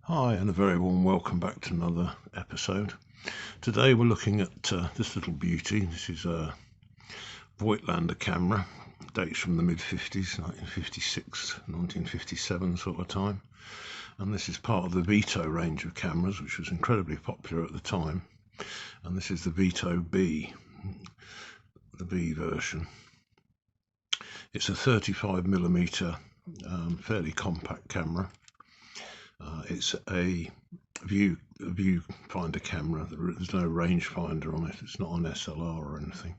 Hi, and a very warm welcome back to another episode. Today we're looking at this little beauty. This is a Voigtlander camera, dates from the mid-50s, 1956, 1957 sort of time. And this is part of the Vito range of cameras, which was incredibly popular at the time. And this is the Vito B, the B version. It's a 35mm, fairly compact camera. It's a viewfinder camera. There's no rangefinder on it. It's not an SLR or anything.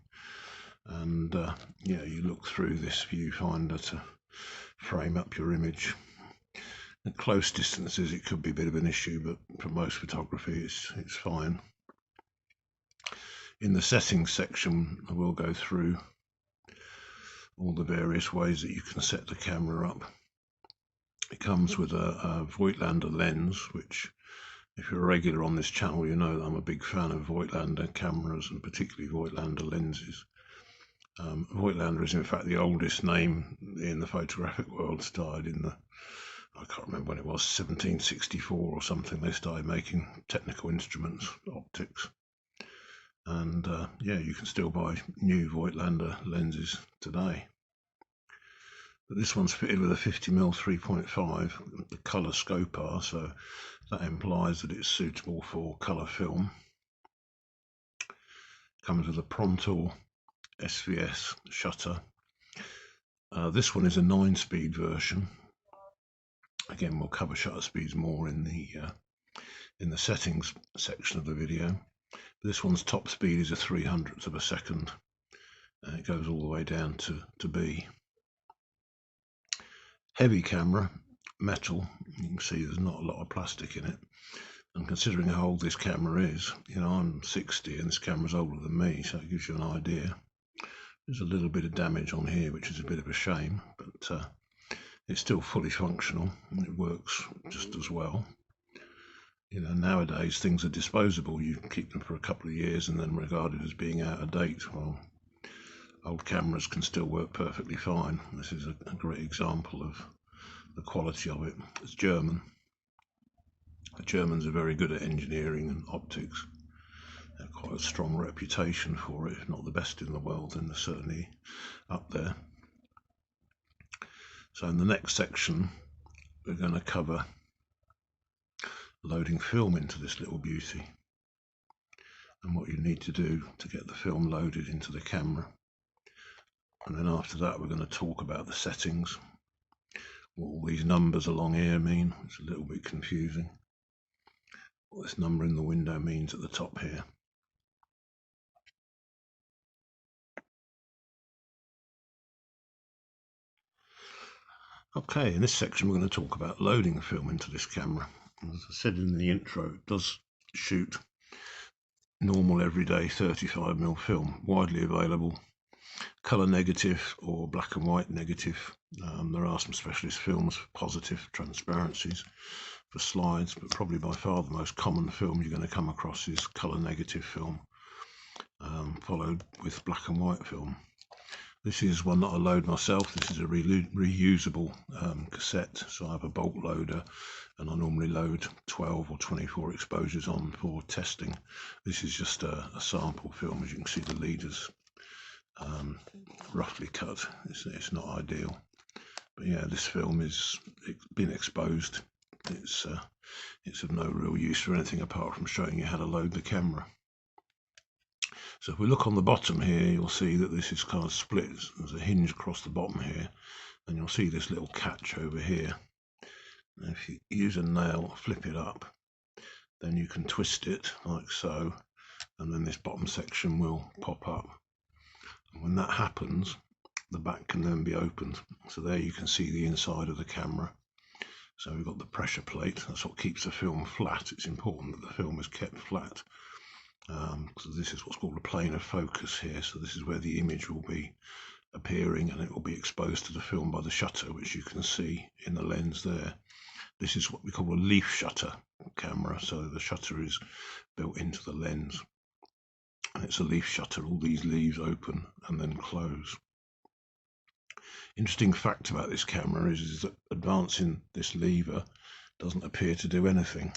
And yeah, you look through this viewfinder to frame up your image. At close distances, it could be a bit of an issue, but for most photography, it's fine. In the settings section, I will go through all the various ways that you can set the camera up. It comes with a Voigtlander lens, which, if you're a regular on this channel, you know that I'm a big fan of Voigtlander cameras and particularly Voigtlander lenses. Voigtlander is in fact the oldest name in the photographic world. Started in I can't remember when it was, 1764 or something. They started making technical instruments, optics. And yeah, you can still buy new Voigtlander lenses today. But this one's fitted with a 50mm 3.5, the colour scope R, so that implies that it's suitable for colour film. Comes with a Prontor SVS shutter. This one is a 9-speed version. Again, we'll cover shutter speeds more in the settings section of the video. This one's top speed is a 300th of a second, and it goes all the way down to B. Heavy camera, metal. You can see there's not a lot of plastic in it, and considering how old this camera is, you know, I'm 60 and this camera's older than me, so it gives you an idea. There's a little bit of damage on here, which is a bit of a shame, but it's still fully functional and it works just as well. You know, nowadays things are disposable. You keep them for a couple of years and then regarded as being out of date. Well, old cameras can still work perfectly fine. This is a great example of the quality of it. It's German. The Germans are very good at engineering and optics. They have quite a strong reputation for it, if not the best in the world, then they're certainly up there. So in the next section, we're going to cover loading film into this little beauty and what you need to do to get the film loaded into the camera. And then after that, we're going to talk about the settings, what all these numbers along here mean. It's a little bit confusing. What this number in the window means at the top here. Okay, in this section we're going to talk about loading film into this camera. As I said in the intro, it does shoot normal everyday 35mm film, widely available, colour negative or black and white negative. There are some specialist films for positive transparencies for slides, but probably by far the most common film you're going to come across is colour negative film, followed with black and white film. This is one that I load myself. This is a reusable cassette, so I have a bulk loader and I normally load 12 or 24 exposures on for testing. This is just a sample film. As you can see, the leaders roughly cut. It's not ideal, but yeah, this film is been exposed. It's of no real use for anything apart from showing you how to load the camera. So if we look on the bottom here, you'll see that this is kind of split. There's a hinge across the bottom here, and you'll see this little catch over here. And if you use a nail, flip it up, then you can twist it like so, and then this bottom section will pop up. And when that happens, the back can then be opened. So there you can see the inside of the camera. So we've got the pressure plate. That's what keeps the film flat. It's important that the film is kept flat. So this is what's called a plane of focus here. So this is where the image will be appearing, and it will be exposed to the film by the shutter, which you can see in the lens there. This is what we call a leaf shutter camera. So the shutter is built into the lens, and it's a leaf shutter. All these leaves open and then close. Interesting fact about this camera is that advancing this lever doesn't appear to do anything.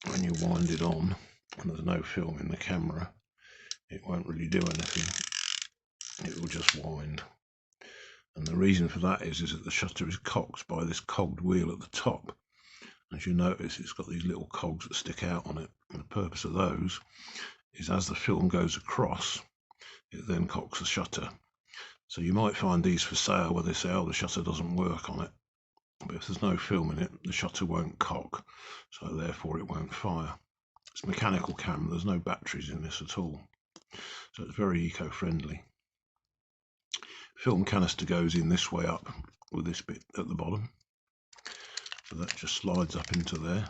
When you wind it on and there's no film in the camera, it won't really do anything. It will just wind. And the reason for that is that the shutter is cocked by this cogged wheel at the top. As you notice, it's got these little cogs that stick out on it. And the purpose of those is as the film goes across, it then cocks the shutter. So you might find these for sale where they say, oh, the shutter doesn't work on it. But if there's no film in it, the shutter won't cock, so therefore it won't fire. It's a mechanical camera, there's no batteries in this at all. So it's very eco-friendly. Film canister goes in this way up with this bit at the bottom. So that just slides up into there.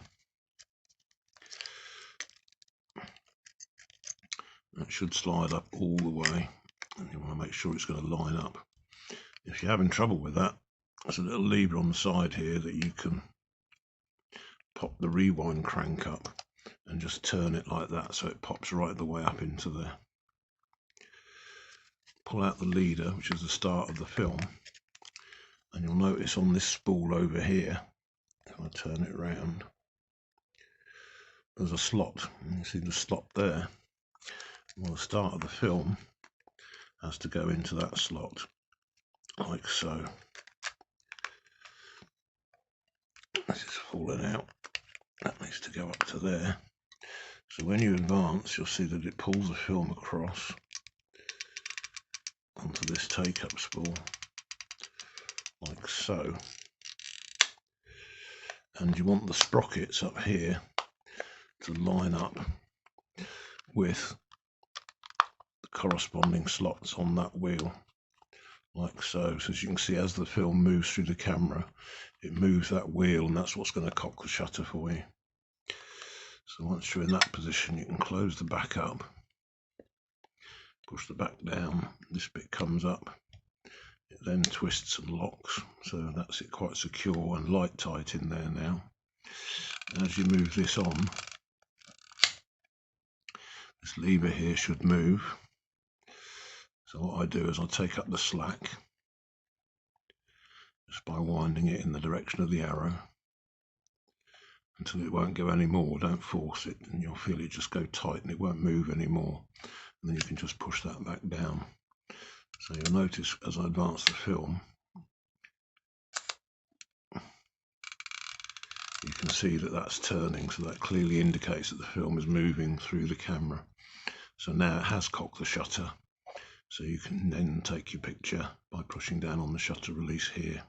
That should slide up all the way, and you want to make sure it's going to line up. If you're having trouble with that, there's a little lever on the side here that you can pop the rewind crank up and just turn it like that so it pops right the way up into there. Pull out the leader, which is the start of the film, and you'll notice on this spool over here, if I turn it around, there's a slot. You see the slot there? Well, the start of the film has to go into that slot, like so. This is falling out. That needs to go up to there. So when you advance, you'll see that it pulls the film across onto this take-up spool, like so. And you want the sprockets up here to line up with the corresponding slots on that wheel, like so. So as you can see, as the film moves through the camera, it moves that wheel, and that's what's going to cock the shutter for you. So once you're in that position, you can close the back up, push the back down, this bit comes up, it then twists and locks, so that's it quite secure and light tight in there now. And as you move this on, this lever here should move. So what I do is I take up the slack just by winding it in the direction of the arrow until it won't go any more. Don't force it, and you'll feel it just go tight and it won't move anymore. And then you can just push that back down. So you'll notice as I advance the film, you can see that that's turning, so that clearly indicates that the film is moving through the camera. So now it has cocked the shutter, so you can then take your picture by pushing down on the shutter release here.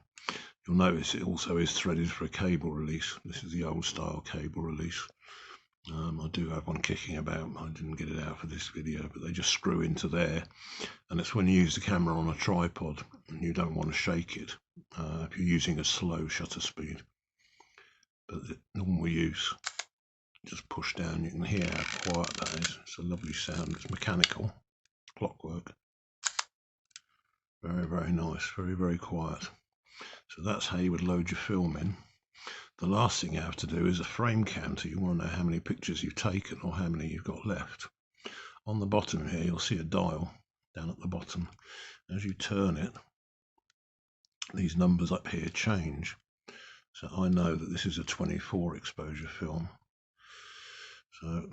You'll notice it also is threaded for a cable release. This is the old style cable release. I do have one kicking about. I didn't get it out for this video, but they just screw into there, and it's when you use the camera on a tripod and you don't want to shake it if you're using a slow shutter speed. But the normal use, just push down. You can hear how quiet that is. It's a lovely sound. It's mechanical, clockwork. Very, very nice. Very, very quiet. So that's how you would load your film in. The last thing you have to do is a frame counter. You want to know how many pictures you've taken or how many you've got left. On the bottom here, you'll see a dial down at the bottom. As you turn it, these numbers up here change. So I know that this is a 24 exposure film. So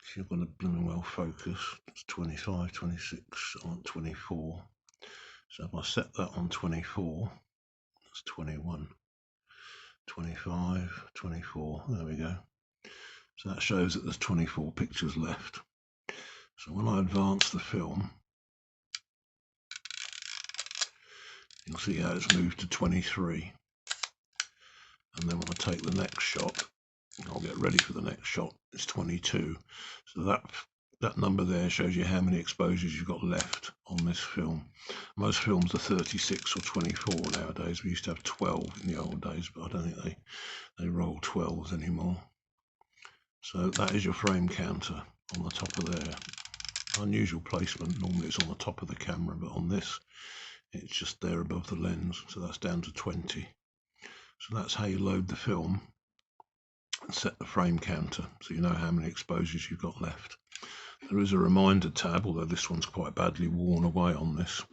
if you're going to blooming well focus, it's 25, 26, on 24. So if I set that on 24, that's 21. 25, 24, there we go. So that shows that there's 24 pictures left. So when I advance the film, you'll see how it's moved to 23. And then when I take the next shot, I'll get ready for the next shot, it's 22. So that number there shows you how many exposures you've got left on this film. Most films are 36 or 24 nowadays. We used to have 12 in the old days, but I don't think they roll 12s anymore. So that is your frame counter on the top of there. Unusual placement. Normally it's on the top of the camera, but on this it's just there above the lens. So that's down to 20. So that's how you load the film and set the frame counter, so you know how many exposures you've got left. There is a reminder tab, although this one's quite badly worn away on this.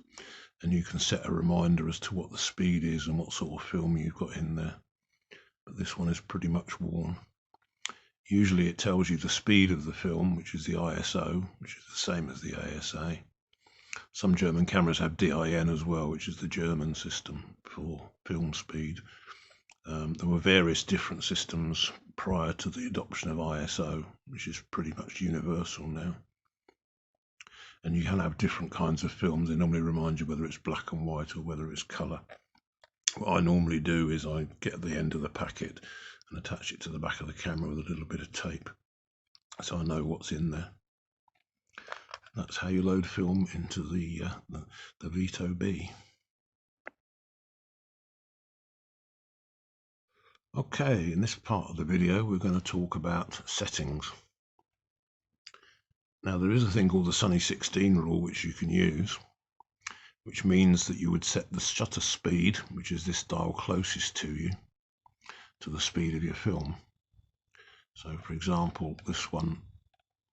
and you can set a reminder as to what the speed is and what sort of film you've got in there. But this one is pretty much worn. Usually it tells you the speed of the film, which is the ISO, which is the same as the ASA. Some German cameras have DIN as well, which is the German system for film speed. There were various different systems prior to the adoption of ISO, which is pretty much universal now. And you can have different kinds of films. They normally remind you whether it's black and white or whether it's colour. What I normally do is I get the end of the packet and attach it to the back of the camera with a little bit of tape, so I know what's in there. That's how you load film into the Vito B. Okay, in this part of the video we're going to talk about settings. Now there is a thing called the Sunny 16 rule which you can use, which means that you would set the shutter speed, which is this dial closest to you, to the speed of your film. So for example, this one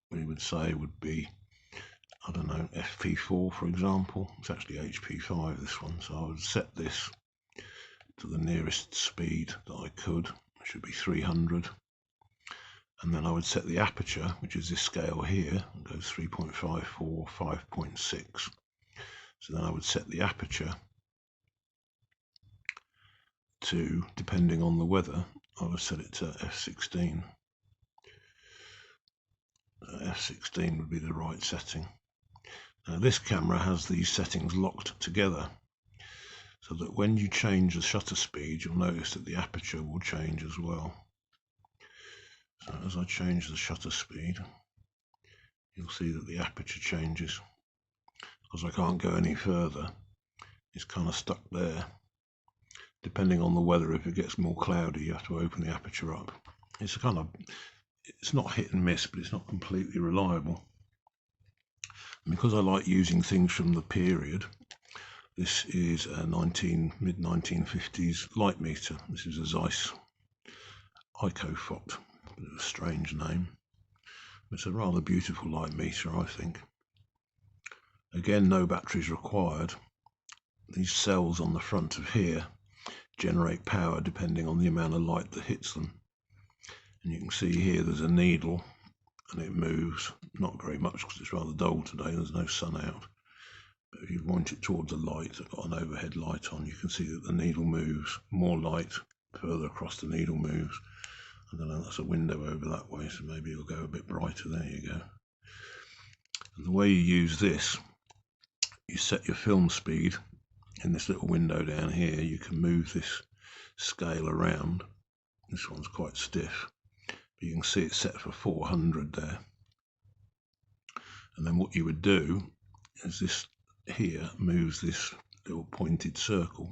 we would say would be, I don't know, FP4 for example. It's actually HP5, this one. So I would set this to the nearest speed that I could, which should be 300. And then I would set the aperture, which is this scale here, it goes 3.54, 5.6. So then I would set the aperture to, depending on the weather, I would set it to f16. F16 would be the right setting. Now this camera has these settings locked together, so that when you change the shutter speed, you'll notice that the aperture will change as well. So as I change the shutter speed, you'll see that the aperture changes. Because I can't go any further, it's kind of stuck there. Depending on the weather, if it gets more cloudy, you have to open the aperture up. It's not hit and miss, but it's not completely reliable. And because I like using things from the period, this is a mid-1950s light meter. This is a Zeiss Icofot, a strange name. It's a rather beautiful light meter, I think. Again, no batteries required. These cells on the front of here generate power depending on the amount of light that hits them. And you can see here there's a needle and it moves, not very much because it's rather dull today, there's no sun out. But if you point it towards the light, I've got an overhead light on, you can see that the needle moves. More light further across the needle moves. I don't know, that's a window over that way, so maybe it'll go a bit brighter. There you go. And the way you use this, you set your film speed in this little window down here. You can move this scale around. This one's quite stiff, but you can see it's set for 400 there. And then what you would do is this here moves this little pointed circle.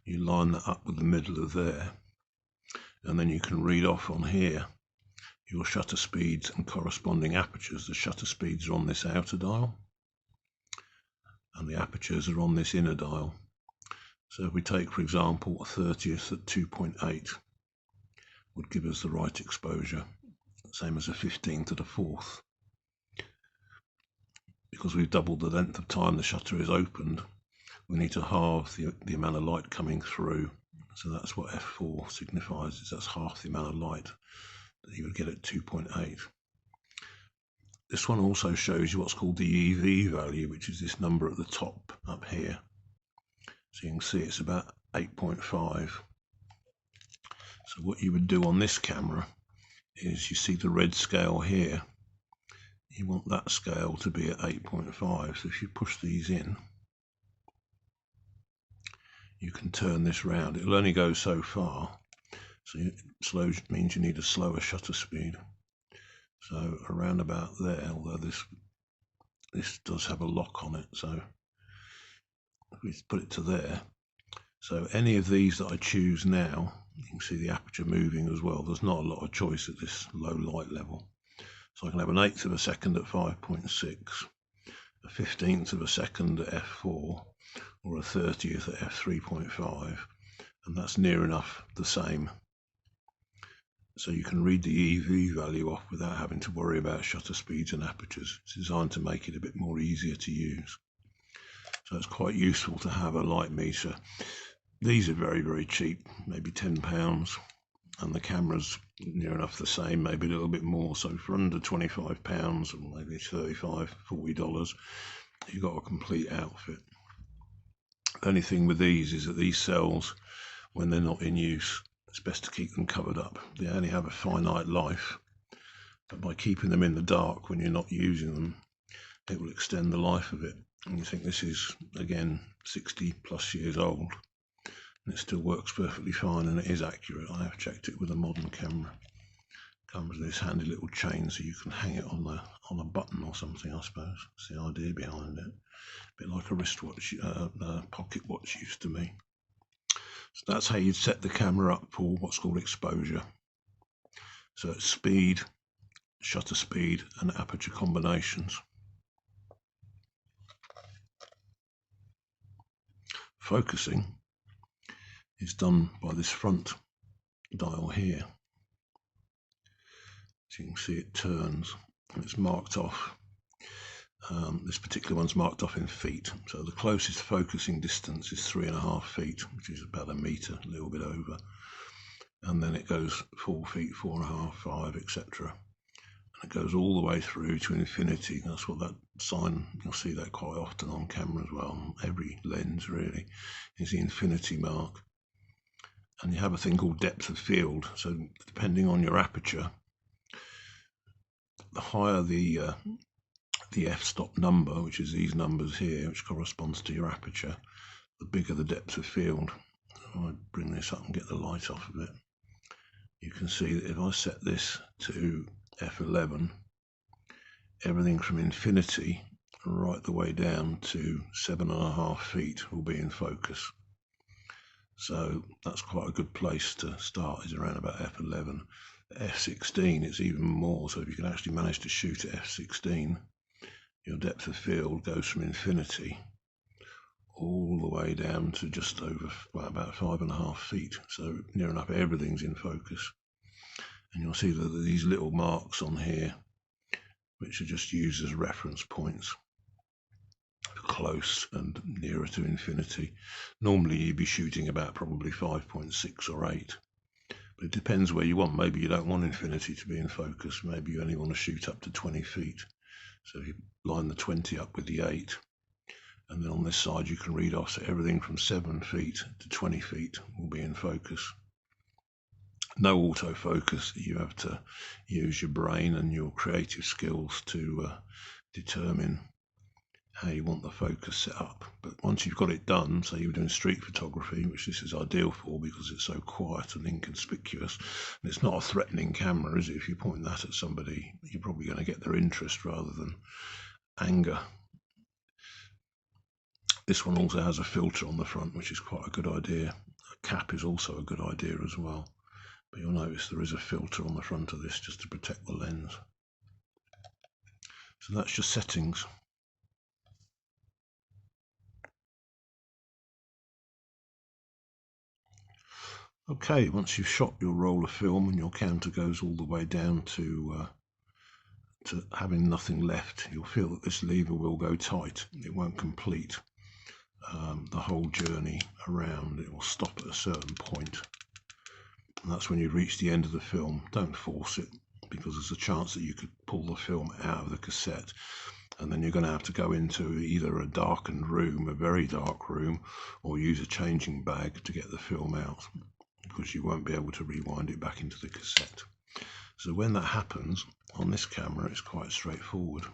You line that up with the middle of there, and then you can read off on here your shutter speeds and corresponding apertures. The shutter speeds are on this outer dial and the apertures are on this inner dial. So if we take, for example, a 30th at 2.8 would give us the right exposure, same as a 15th at a 4th. Because we've doubled the length of time the shutter is opened, we need to halve the amount of light coming through. So that's what f4 signifies, is that's half the amount of light that you would get at 2.8. This one also shows you what's called the EV value, which is this number at the top up here. So you can see it's about 8.5. So what you would do on this camera is, you see the red scale here, you want that scale to be at 8.5. So if you push these in, you can turn this round. It'll only go so far, so slow means you need a slower shutter speed. So around about there, although this does have a lock on it, so if we put it to there, so any of these that I choose now, you can see the aperture moving as well. There's not a lot of choice at this low light level. So I can have an 1/8 of a second at 5.6, a 15th of a second at f4, or a 30th at f3.5, and that's near enough the same. So you can read the EV value off without having to worry about shutter speeds and apertures. It's designed to make it a bit more easier to use. So it's quite useful to have a light meter. These are very, very cheap, maybe £10, and the camera's near enough the same, maybe a little bit more. So for under £25 or maybe $35, $40, you've got a complete outfit. The only thing with these is that these cells, when they're not in use, it's best to keep them covered up. They only have a finite life, but by keeping them in the dark when you're not using them, it will extend the life of it. And you think this is, again, 60 plus years old, and it still works perfectly fine, and it is accurate. I have checked it with a modern camera. It comes with this handy little chain so you can hang it on a button or something, I suppose. That's the idea behind it. A bit like a wristwatch, pocket watch used to be. So that's how you'd set the camera up for what's called exposure. So it's speed, shutter speed, and aperture combinations. Focusing is done by this front dial here. So you can see it turns, and it's marked off. This particular one's marked off in feet. So the closest focusing distance is 3.5 feet, which is about a metre, a little bit over. And then it goes 4 feet, 4.5, 5, etc. And it goes all the way through to infinity. That's what that sign, you'll see that quite often on camera as well. Every lens really is the infinity mark. And you have a thing called depth of field. So depending on your aperture, the higher the f-stop number, which is these numbers here, which corresponds to your aperture, the bigger the depth of field. If I bring this up and get the light off of it, you can see that if I set this to f11, everything from infinity right the way down to 7.5 feet will be in focus. So that's quite a good place to start, is around about f11. f16 is even more, so if you can actually manage to shoot at f16, your depth of field goes from infinity all the way down to just over, well, about 5.5 feet. So near enough everything's in focus. And you'll see that these little marks on here, which are just used as reference points, close and nearer to infinity. Normally you'd be shooting about probably 5.6 or 8. But it depends where you want. Maybe you don't want infinity to be in focus. Maybe you only want to shoot up to 20 feet. So you line the 20 up with the 8. And then on this side you can read off, so everything from 7 feet to 20 feet will be in focus. No autofocus. You have to use your brain and your creative skills to determine how you want the focus set up. But once you've got it done, so you're doing street photography, which this is ideal for because it's so quiet and inconspicuous, and it's not a threatening camera, is it? If you point that at somebody, you're probably going to get their interest rather than anger. This one also has a filter on the front, which is quite a good idea. A cap is also a good idea as well. But you'll notice there is a filter on the front of this just to protect the lens. So that's your settings. Okay, once you've shot your roll of film and your counter goes all the way down to having nothing left, you'll feel that this lever will go tight. It won't complete the whole journey around. It will stop at a certain point. And that's when you reach the end of the film. Don't force it, because there's a chance that you could pull the film out of the cassette, and then you're going to have to go into either a darkened room, a very dark room, or use a changing bag to get the film out, because you won't be able to rewind it back into the cassette. So when that happens, on this camera it's quite straightforward.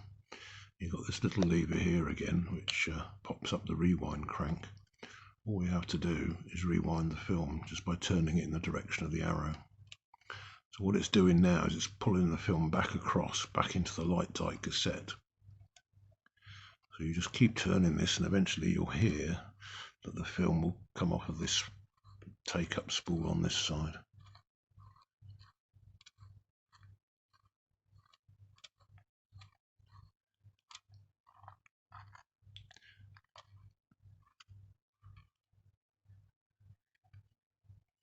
You've got this little lever here again, which pops up the rewind crank. All you have to do is rewind the film just by turning it in the direction of the arrow. So what it's doing now is it's pulling the film back across, back into the light tight cassette. So you just keep turning this, and eventually you'll hear that the film will come off of this take up spool on this side.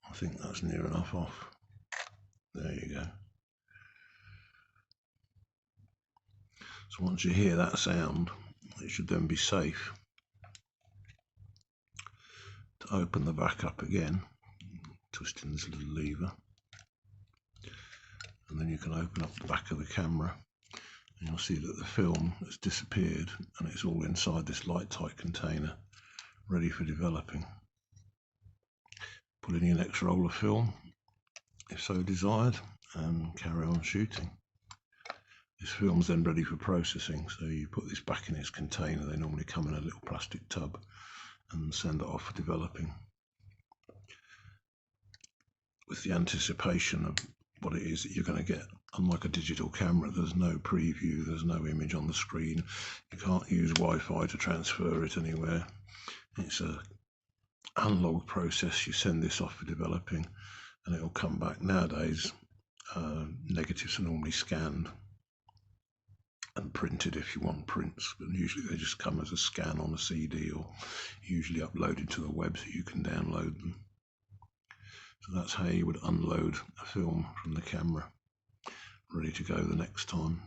I think that's near enough off. There you go. So once you hear that sound, it should then be safe. To open the back up again, twisting this little lever, and then you can open up the back of the camera, and you'll see that the film has disappeared and it's all inside this light tight container ready for developing. Put in your next roll of film if so desired and carry on shooting. This film's then ready for processing, so you put this back in its container. They normally come in a little plastic tub, and send it off for developing. With the anticipation of what it is that you're going to get. Unlike a digital camera, there's no preview, there's no image on the screen. You can't use Wi-Fi to transfer it anywhere. It's a analog process. You send this off for developing and it'll come back. Nowadays, negatives are normally scanned and printed if you want prints, but usually they just come as a scan on a CD or usually uploaded to the web so you can download them. So that's how you would unload a film from the camera, ready to go the next time.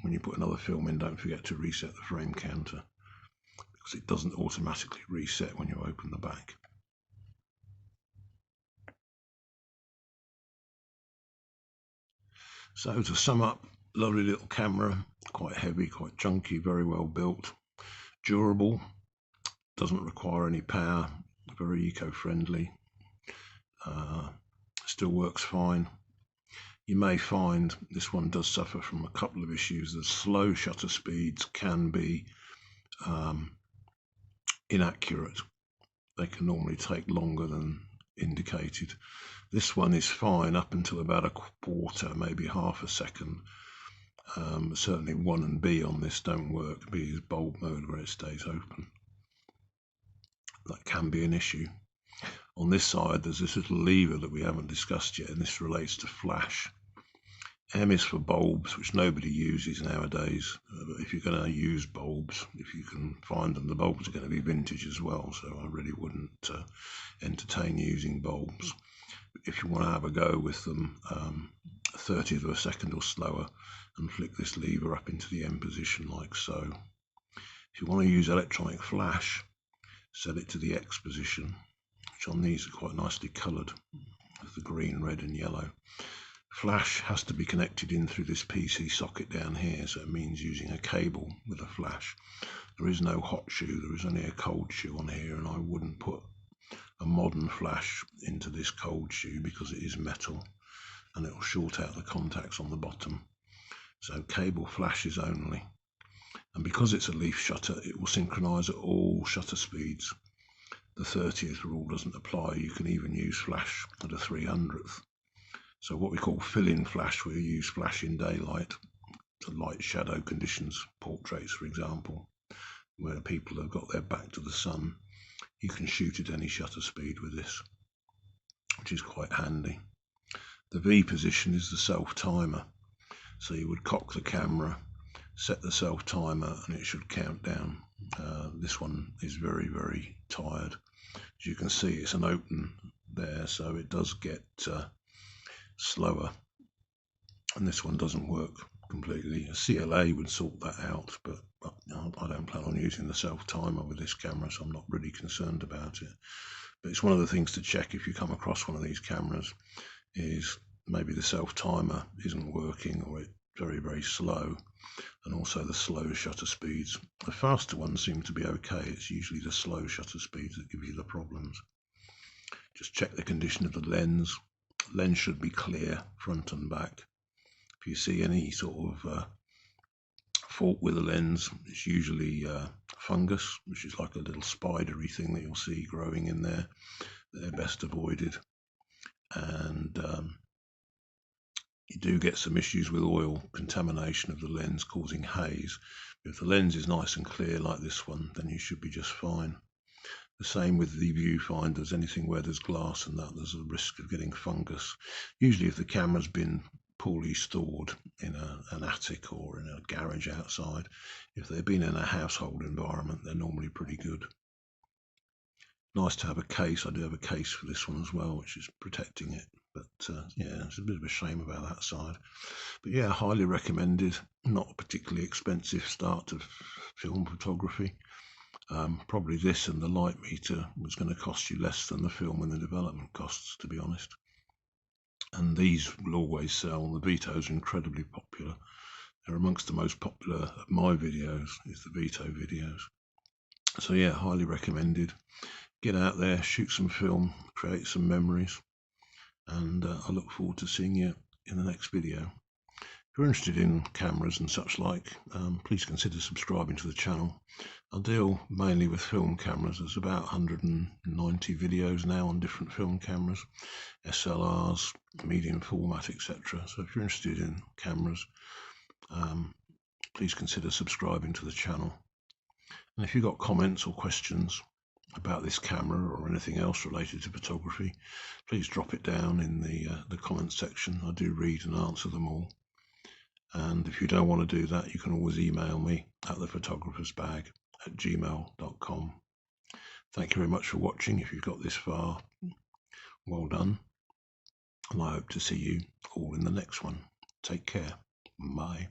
When you put another film in, don't forget to reset the frame counter, because it doesn't automatically reset when you open the back. So to sum up, lovely little camera, quite heavy, quite chunky, very well built, durable, doesn't require any power, very eco-friendly, still works fine. You may find this one does suffer from a couple of issues. The slow shutter speeds can be inaccurate. They can normally take longer than indicated. This one is fine up until about a quarter, maybe half a second. Certainly 1 and B on this don't work. B is bulb mode, where it stays open. That can be an issue. On this side, there's this little lever that we haven't discussed yet, and this relates to flash. M is for bulbs, which nobody uses nowadays. But if you're going to use bulbs, if you can find them, the bulbs are going to be vintage as well, so I really wouldn't entertain using bulbs. If you want to have a go with them, a 30th of a second or slower, and flick this lever up into the M position like so. If you want to use electronic flash, set it to the X position, which on these are quite nicely coloured with the green, red and yellow. Flash has to be connected in through this PC socket down here, so it means using a cable with a flash. There is no hot shoe, there is only a cold shoe on here, and I wouldn't put a modern flash into this cold shoe because it is metal and it will short out the contacts on the bottom. So cable flashes only. And because it's a leaf shutter, it will synchronise at all shutter speeds. The 30th rule doesn't apply. You can even use flash at a 300th. So what we call fill-in flash, we use flash in daylight to light shadow conditions, portraits for example, where people have got their back to the sun. You can shoot at any shutter speed with this, which is quite handy. The V position is the self-timer. So you would cock the camera, set the self-timer, and it should count down. This one is very, very tired. As you can see, it's an open there, so it does get slower. And this one doesn't work completely. A CLA would sort that out, but I don't plan on using the self-timer with this camera, so I'm not really concerned about it. But it's one of the things to check if you come across one of these cameras, is maybe the self-timer isn't working, or it's very, very slow, and also the slow shutter speeds. The faster ones seem to be okay. It's usually the slow shutter speeds that give you the problems. Just check the condition of the lens. Lens should be clear front and back. If you see any sort of fault with the lens, it's usually fungus, which is like a little spidery thing that you'll see growing in there. They're best avoided. And you do get some issues with oil contamination of the lens causing haze. If the lens is nice and clear like this one, then you should be just fine. The same with the viewfinders. Anything where there's glass and that, there's a risk of getting fungus. Usually if the camera's been poorly stored in an attic or in a garage outside, if they've been in a household environment, they're normally pretty good. Nice to have a case. I do have a case for this one as well, which is protecting it. But yeah, it's a bit of a shame about that side. But yeah, highly recommended. Not a particularly expensive start to film photography. Probably this and the light meter was going to cost you less than the film and the development costs, to be honest. And these will always sell. The Vitos are incredibly popular. They're amongst the most popular of my videos, is the Vito videos. So yeah, highly recommended. Get out there, shoot some film, create some memories, and I look forward to seeing you in the next video. If you're interested in cameras and such like, please consider subscribing to the channel. I deal mainly with film cameras. There's about 190 videos now on different film cameras, SLRs, medium format, etc. So if you're interested in cameras, please consider subscribing to the channel. And if you've got comments or questions about this camera or anything else related to photography, please drop it down in the comments section. I do read and answer them all. And if you don't want to do that, you can always email me at thephotographersbag@gmail.com. Thank you very much for watching. If you've got this far, well done. And I hope to see you all in the next one. Take care. Bye.